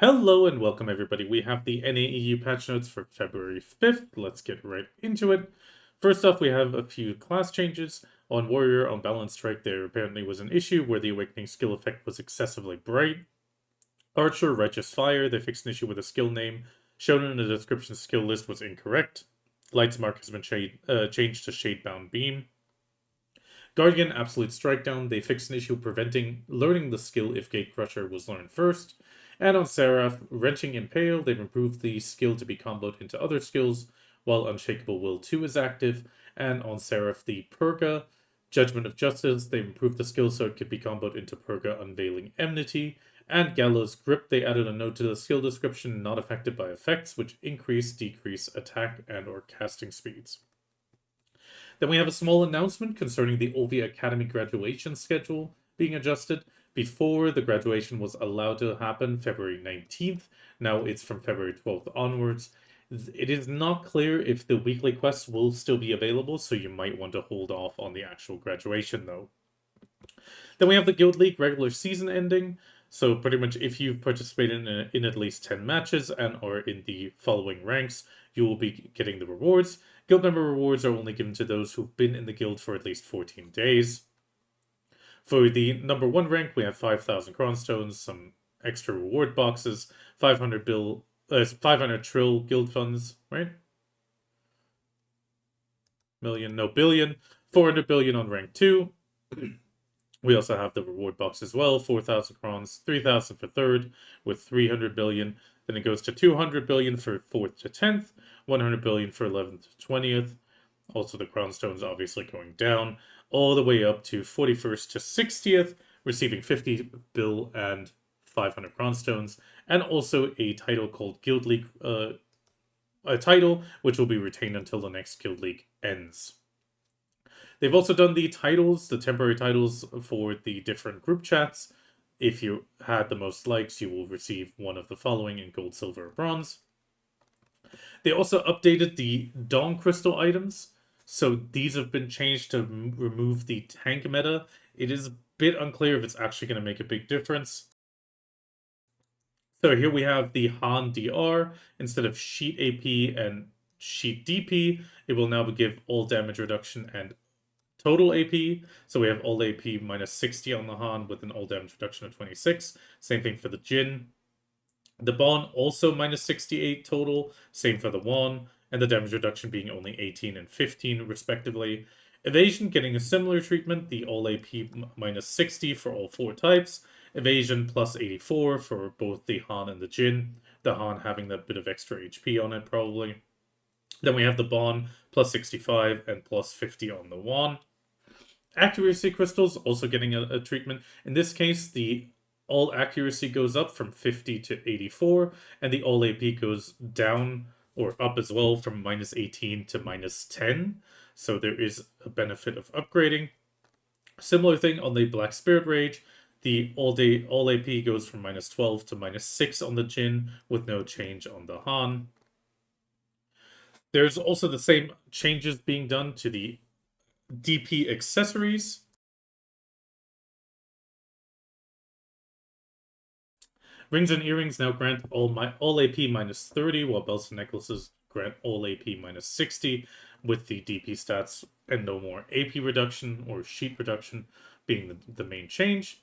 Hello and welcome everybody. We have the NAEU patch notes for February 5th. Let's get right into it. First off, we have a few class changes. On Warrior, on Balance Strike, there apparently was an issue where the Awakening skill effect was excessively bright. Archer, Righteous Fire, they fixed an issue with a skill name shown in the description skill list was incorrect. Light's Mark has been changed to Shadebound Beam. Guardian, Absolute Strikedown, they fixed an issue preventing learning the skill if Gate Crusher was learned first. And on Seraph, Wrenching Impale, they've improved the skill to be comboed into other skills, while Unshakable Will 2 is active. And on Seraph, the Purga, Judgment of Justice, they've improved the skill so it could be comboed into Purga Unveiling Enmity. And Gallows Grip, they added a note to the skill description, not affected by effects, which decrease attack and or casting speeds. Then we have a small announcement concerning the Olvia Academy graduation schedule being adjusted. Before, the graduation was allowed to happen February 19th. Now it's from February 12th onwards. It is not clear if the weekly quests will still be available, so you might want to hold off on the actual graduation though. Then we have the Guild League regular season ending. So pretty much if you've participated in at least 10 matches and are in the following ranks, you will be getting the rewards. Guild member rewards are only given to those who've been in the guild for at least 14 days. For the number 1 rank, we have 5,000 Cronstones, some extra reward boxes, 500 trill guild funds, right? Billion. 400 billion on rank 2. We also have the reward box as well, 4,000 crons, 3,000 for 3rd, with 300 billion. Then it goes to 200 billion for 4th to 10th, 100 billion for 11th to 20th. Also the crown stones obviously going down, all the way up to 41st to 60th, receiving 50 bill and 500 crown stones, and also a title called Guild League, a title which will be retained until the next Guild League ends. They've also done the titles, the temporary titles for the different group chats. If you had the most likes, you will receive one of the following in gold, silver, or bronze. They also updated the Dawn Crystal items. So these have been changed to remove the tank meta. It is a bit unclear if it's actually going to make a big difference. So here we have the Han DR. Instead of Sheet AP and Sheet DP, it will now give all damage reduction and total AP. So we have all AP minus 60 on the Han with an all damage reduction of 26. Same thing for the Jin. The Bon also minus 68 total. Same for the Wan. And the damage reduction being only 18 and 15 respectively. Evasion getting a similar treatment. The all AP minus 60 for all 4 types. Evasion plus 84 for both the Han and the Jin. The Han having that bit of extra HP on it probably. Then we have the Bon plus 65 and plus 50 on the Wan. Accuracy crystals also getting a treatment. In this case, the all accuracy goes up from 50 to 84, and the all AP goes down or up as well from minus 18 to minus 10. So there is a benefit of upgrading. Similar thing on the Black Spirit Rage. The all AP goes from minus 12 to minus 6 on the Jin with no change on the Han. There's also the same changes being done to the DP accessories. Rings and earrings now grant all AP minus 30, while belts and necklaces grant all AP minus 60, with the DP stats and no more AP reduction or sheet reduction being the main change.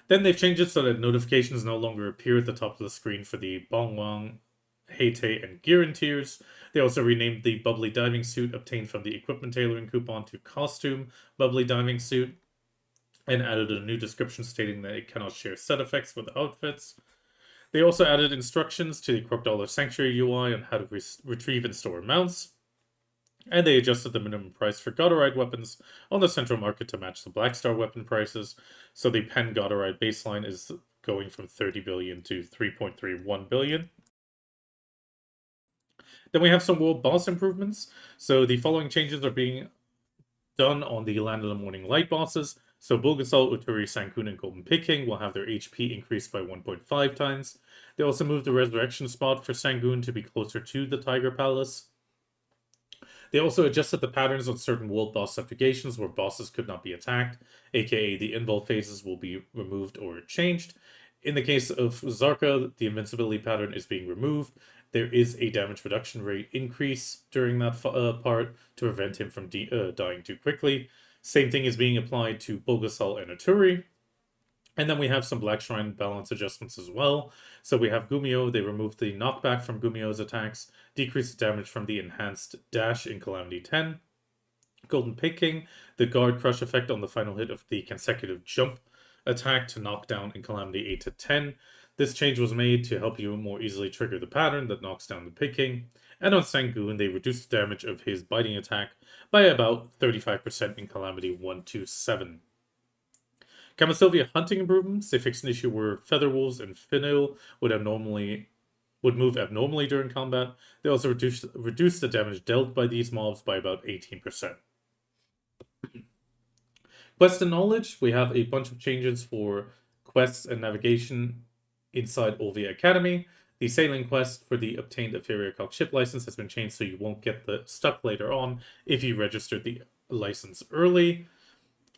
Then they've changed it so that notifications no longer appear at the top of the screen for the Bongwang, Heite, and Girin tiers. They also renamed the Bubbly Diving Suit obtained from the Equipment Tailoring coupon to Costume Bubbly Diving Suit, and added a new description stating that it cannot share set effects with outfits. They also added instructions to the Crocodile Sanctuary UI on how to retrieve and store mounts. And they adjusted the minimum price for Godoride weapons on the central market to match the Black Star weapon prices. So the Pen Godoride baseline is going from 30 billion to 3.31 billion. Then we have some world boss improvements. So the following changes are being done on the Land of the Morning Light bosses. So Bulgasol, Uturi, Sankun, and Golden Peking will have their HP increased by 1.5 times. They also moved the resurrection spot for Sangoon to be closer to the Tiger Palace. They also adjusted the patterns on certain world boss subjugations where bosses could not be attacked, aka the invul phases will be removed or changed. In the case of Zarka, the invincibility pattern is being removed. There is a damage reduction rate increase during that part to prevent him from dying too quickly. Same thing is being applied to Bulgasal and Aturi. And then we have some Black Shrine balance adjustments as well. So we have Gumio, they removed the knockback from Gumio's attacks, decreased damage from the enhanced dash in Calamity 10. Golden Picking, the guard crush effect on the final hit of the consecutive jump attack to knock down in Calamity 8 to 10. This change was made to help you more easily trigger the pattern that knocks down the picking. And on Sangoon, they reduced the damage of his biting attack by about 35% in Calamity 1 to 7. Camasylvia hunting improvements, they fixed an issue where Featherwolves and Finil would move abnormally during combat. They also reduced the damage dealt by these mobs by about 18%. Quest and Knowledge, we have a bunch of changes for quests and navigation inside Olvia Academy. The sailing quest for the obtained Etheria Cock ship license has been changed so you won't get stuck later on if you registered the license early.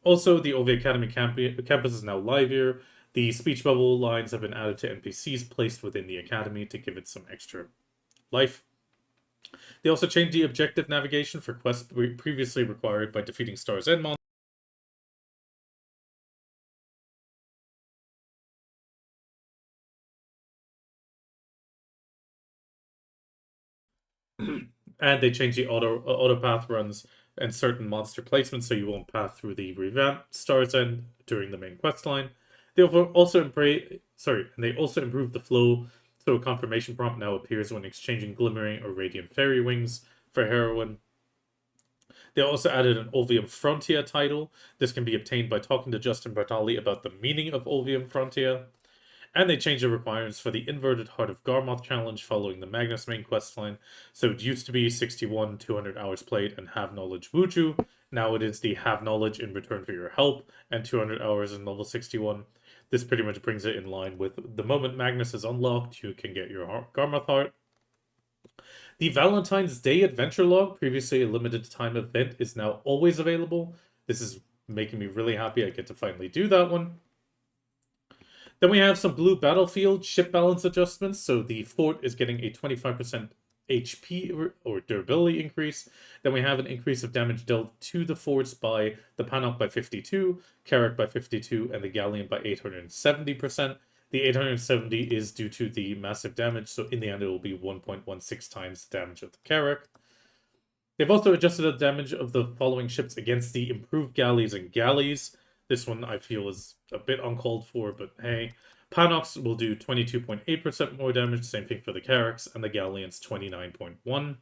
Also, the Olvia Academy campus is now live here. The speech bubble lines have been added to NPCs placed within the academy to give it some extra life. They also changed the objective navigation for quests previously required by defeating Star's End monsters. And they changed the auto path runs and certain monster placements so you won't path through the revamped Star's End during the main quest line. They also improved the flow, so a confirmation prompt now appears when exchanging Glimmering or Radiant Fairy Wings for Heroine. They also added an Olvium Frontia title. This can be obtained by talking to Justin Bartali about the meaning of Olvium Frontia. And they changed the requirements for the Inverted Heart of Garmoth challenge following the Magnus main questline. So it used to be 61, 200 hours played, and Have Knowledge Wuju. Now it is the Have Knowledge in return for your help, and 200 hours in level 61. This pretty much brings it in line with the moment Magnus is unlocked, you can get your Garmoth Heart. The Valentine's Day Adventure Log, previously a limited time event, is now always available. This is making me really happy I get to finally do that one. Then we have some blue battlefield ship balance adjustments. So the fort is getting a 25% HP or durability increase. Then we have an increase of damage dealt to the forts by the Panok by 52, Carrack by 52, and the Galleon by 870%. The 870 is due to the massive damage, so in the end it will be 1.16 times the damage of the Carrack. They've also adjusted the damage of the following ships against the improved galleys and galleys. This one I feel is a bit uncalled for, but hey. Panox will do 22.8% more damage, same thing for the Carracks, and the Galleons 29.1%.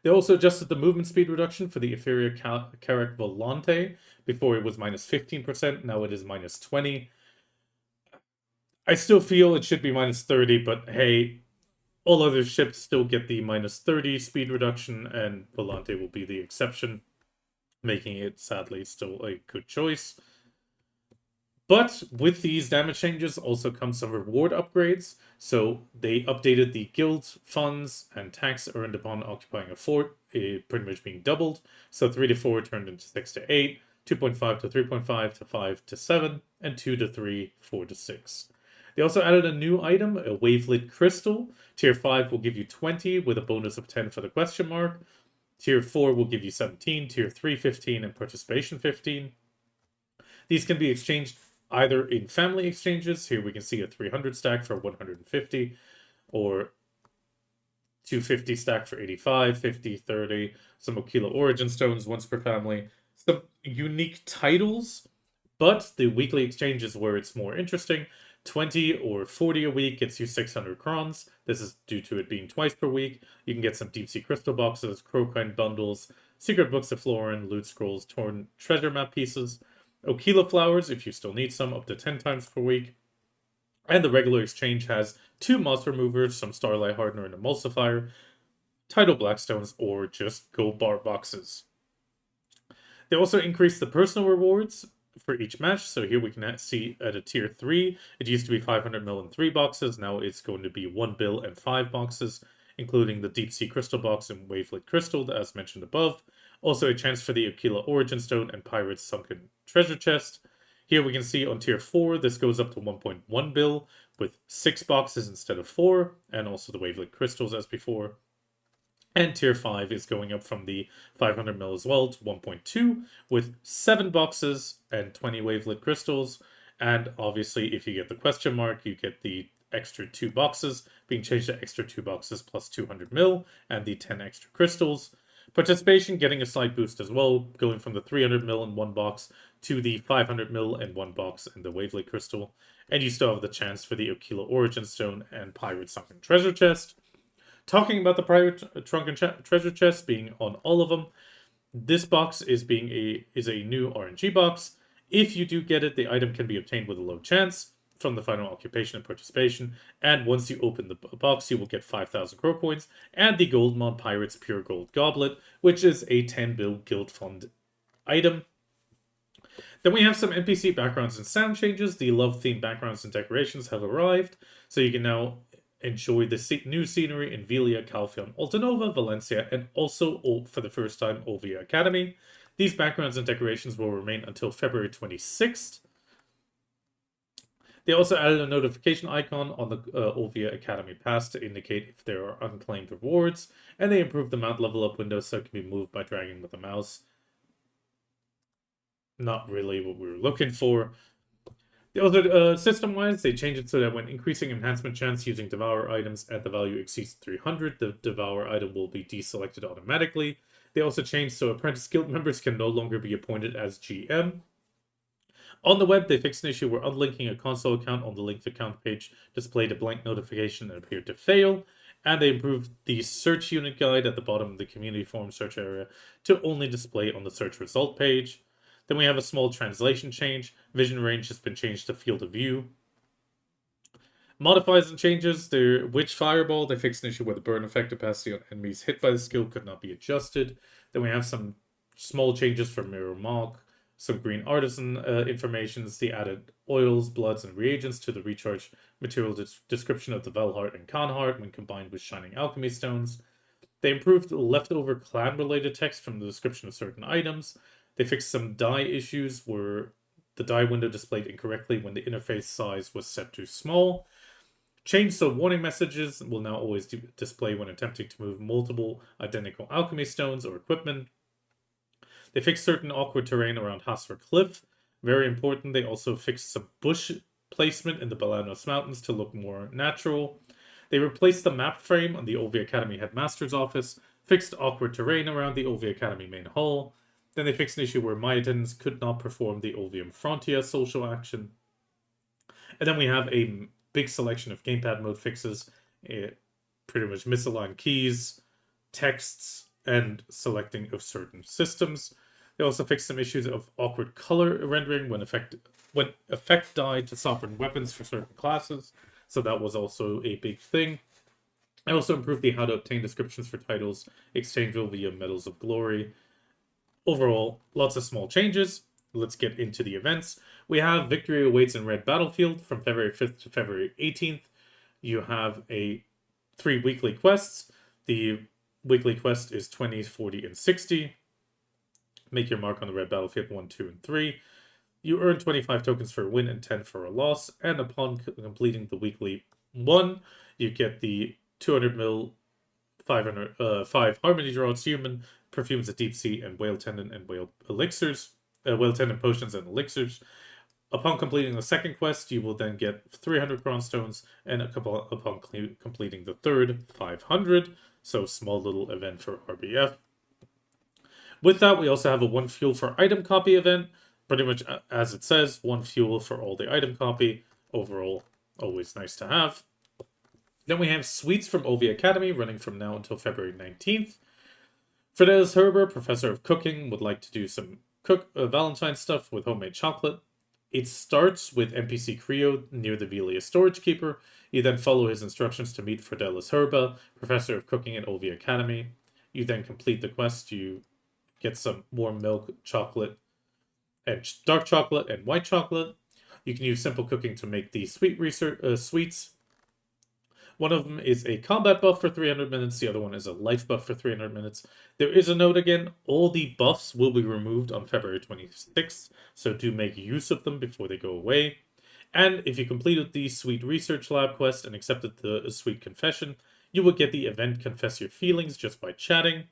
They also adjusted the movement speed reduction for the Etheria Carrack Volante. Before it was minus 15%, now it is minus 20%. I still feel it should be minus 30%, but hey, all other ships still get the minus 30 speed reduction, and Volante will be the exception, making it, sadly, still a good choice. But with these damage changes also come some reward upgrades. So they updated the guild funds and tax earned upon occupying a fort, pretty much being doubled. So 3 to 4 turned into 6 to 8, 2.5 to 3.5 to 5 to 7, and 2 to 3, 4 to 6. They also added a new item, a Wavelit Crystal. Tier 5 will give you 20 with a bonus of 10 for the question mark. Tier 4 will give you 17, Tier 3 15, and Participation 15. These can be exchanged either in family exchanges. Here we can see a 300 stack for 150, or 250 stack for 85, 50, 30, some Okila Origin Stones once per family. Some unique titles, but the weekly exchange is where it's more interesting. 20 or 40 a week gets you 600 crons. This is due to it being twice per week. You can get some Deep Sea Crystal boxes, Crowkind bundles, Secret Books of Florin, Loot Scrolls, Torn Treasure Map pieces, Okila Flowers if you still need some, up to 10 times per week. And the regular exchange has 2 moss removers, some Starlight Hardener and Emulsifier, Tidal Blackstones, or just Gold Bar boxes. They also increased the personal rewards for each match. So here we can see at a tier 3, it used to be 500 mil in 3 boxes. Now it's going to be 1 bill and 5 boxes, including the Deep Sea Crystal box and Wavelit Crystal, as mentioned above. Also a chance for the Okila Origin Stone and Pirate's Sunken Treasure Chest. Here we can see on tier 4, this goes up to 1.1 bill with 6 boxes instead of 4, and also the wavelet crystals as before. And tier 5 is going up from the 500 mil as well to 1.2 with 7 boxes and 20 wavelet crystals. And obviously, if you get the question mark, you get the extra 2 boxes being changed to extra 2 boxes plus 200 mil and the 10 extra crystals. Participation getting a slight boost as well, going from the 300 mil in 1 box to the 500 mil in 1 box in the wavelet crystal. And you still have the chance for the Okila Origin Stone and Pirate Sunken Treasure Chest. Talking about the Pirate Treasure Chest being on all of them, this box is a new RNG box. If you do get it, the item can be obtained with a low chance from the final occupation and participation. And once you open the box, you will get 5,000 Crow Coins and the Goldmon Pirates Pure Gold Goblet, which is a 10 bill guild fund item. Then we have some NPC backgrounds and sound changes. The love-themed backgrounds and decorations have arrived, so you can now enjoy the new scenery in Velia, Calphion, Altanova, Valencia, and also, for the first time, Olvia Academy. These backgrounds and decorations will remain until February 26th. They also added a notification icon on the Olvia Academy Pass to indicate if there are unclaimed rewards, and they improved the mount level up window so it can be moved by dragging with the mouse. Not really what we were looking for. Also, system-wise, they changed it so that when increasing enhancement chance using Devour items and the value exceeds 300, the Devour item will be deselected automatically. They also changed so Apprentice Guild members can no longer be appointed as GM. On the web, they fixed an issue where unlinking a console account on the linked account page displayed a blank notification and appeared to fail. And they improved the search unit guide at the bottom of the community forum search area to only display on the search result page. Then we have a small translation change. Vision range has been changed to field of view. Modifies and changes. The Witch Fireball, they fixed an issue where the burn effect capacity on enemies hit by the skill could not be adjusted. Then we have some small changes for Mirror Mock, some green artisan informations. They added oils, bloods, and reagents to the recharge material description of the Velheart and Khanheart when combined with Shining Alchemy Stones. They improved the leftover clan-related text from the description of certain items. They fixed some die issues where the die window displayed incorrectly when the interface size was set too small. Changed so warning messages will now always display when attempting to move multiple identical alchemy stones or equipment. They fixed certain awkward terrain around Hasra Cliff. Very important, they also fixed some bush placement in the Balanos Mountains to look more natural. They replaced the map frame on the Olvia Academy Headmaster's office, fixed awkward terrain around the Olvia Academy main hall. Then they fixed an issue where Myetans could not perform the Olvium Frontia social action. And then we have a big selection of gamepad mode fixes. Pretty much misaligned keys, texts, and selecting of certain systems. They also fixed some issues of awkward color rendering when effect died to sovereign weapons for certain classes. So that was also a big thing. I also improved the how to obtain descriptions for titles exchangeable via Medals of Glory. Overall, lots of small changes. Let's get into the events. We have Victory Awaits in Red Battlefield from February 5th to February 18th. You have 3 weekly quests. The weekly quest is 20, 40, and 60. Make your mark on the Red Battlefield 1, 2, and 3. You earn 25 tokens for a win and 10 for a loss. And upon completing the weekly 1, you get the 200 mil 5 Harmony Draughts Human, Perfumes of Deep Sea, and Whale Tendon and Whale Elixirs. Whale Tendon Potions and Elixirs. Upon completing the second quest, you will then get 300 Cron Stones, and upon completing the third, 500. So, small little event for RBF. With that, we also have a 1 fuel for item copy event. Pretty much as it says, 1 fuel for all the item copy. Overall, always nice to have. Then we have Sweets from Olvia Academy, running from now until February 19th. Fidelis Herber, Professor of Cooking, would like to do some Valentine stuff with homemade chocolate. It starts with NPC Creo near the Velia Storage Keeper. You then follow his instructions to meet Fidelis Herba, Professor of Cooking at Olvia Academy. You then complete the quest. You get some warm milk, chocolate, and dark chocolate and white chocolate. You can use simple cooking to make the sweets. One of them is a combat buff for 300 minutes, the other one is a life buff for 300 minutes. There is a note again, all the buffs will be removed on February 26th, so do make use of them before they go away. And if you completed the Sweet Research Lab quest and accepted the Sweet Confession, you will get the event Confess Your Feelings just by chatting.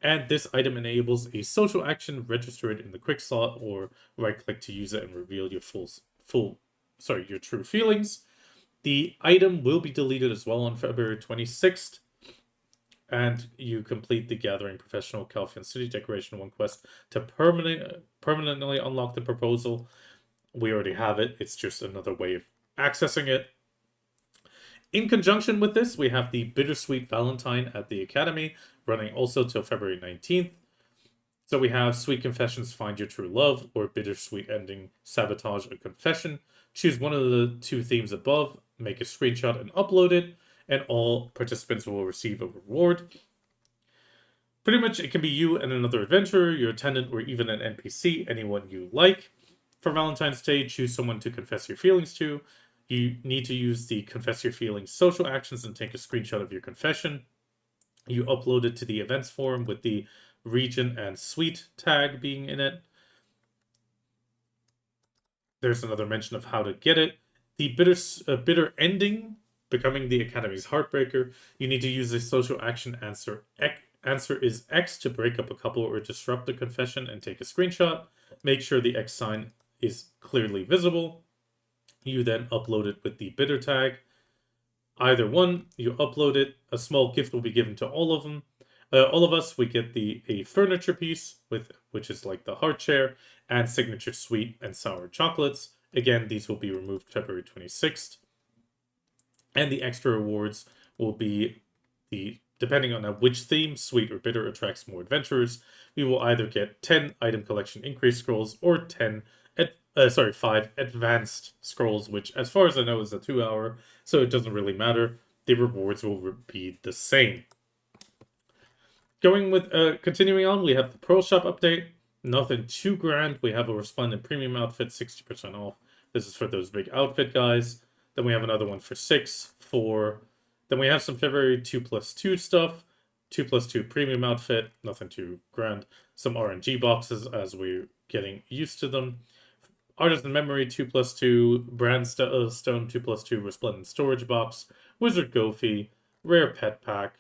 And this item enables a social action, register it in the quick slot, or right-click to use it and reveal your your true feelings. The item will be deleted as well on February 26th, and you complete the Gathering Professional Calphian City Decoration 1 quest to permanently unlock the proposal. We already have it, it's just another way of accessing it. In conjunction with this, we have the Bittersweet Valentine at the Academy, running also till February 19th. So we have Sweet Confessions, Find Your True Love, or Bittersweet Ending, Sabotage a Confession. Choose one of the two themes above, make a screenshot and upload it, and all participants will receive a reward. Pretty much it can be you and another adventurer, your attendant, or even an NPC, anyone you like. For Valentine's Day, choose someone to confess your feelings to. You need to use the Confess Your Feelings social actions and take a screenshot of your confession. You upload it to the events forum with the region and suite tag being in it. There's another mention of how to get it. The bitter ending, becoming the Academy's heartbreaker. You need to use the social action answer is X to break up a couple or disrupt the confession and take a screenshot. Make sure the X sign is clearly visible. You then upload it with the bitter tag. Either one, you upload it. A small gift will be given to all of them. All of us, we get a furniture piece, which is like the heart chair, and signature sweet and sour chocolates. Again, these will be removed February 26th. And the extra rewards will be depending on which theme, sweet or bitter, attracts more adventurers. We will either get 10 item collection increase scrolls or 5 advanced scrolls, which, as far as I know, is a 2-hour, so it doesn't really matter. The rewards will be the same. Continuing on, we have the Pearl Shop update. Nothing too grand. We have a Resplendent Premium outfit, 60% off. This is for those big outfit guys. Then we have another one for 6. Then we have some February 2+2 stuff. 2+2 Premium outfit, nothing too grand. Some RNG boxes as we're getting used to them. Artisan Memory 2+2, Brand Stone 2+2 Resplendent Storage Box, Wizard Goofy, Rare Pet Pack,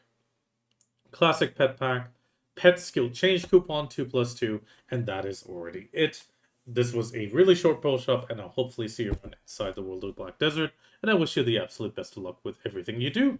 Classic Pet Pack, Pet Skill Change Coupon 2+2, and that is already it. This was a really short Pearl Shop, and I'll hopefully see you inside the World of Black Desert, and I wish you the absolute best of luck with everything you do.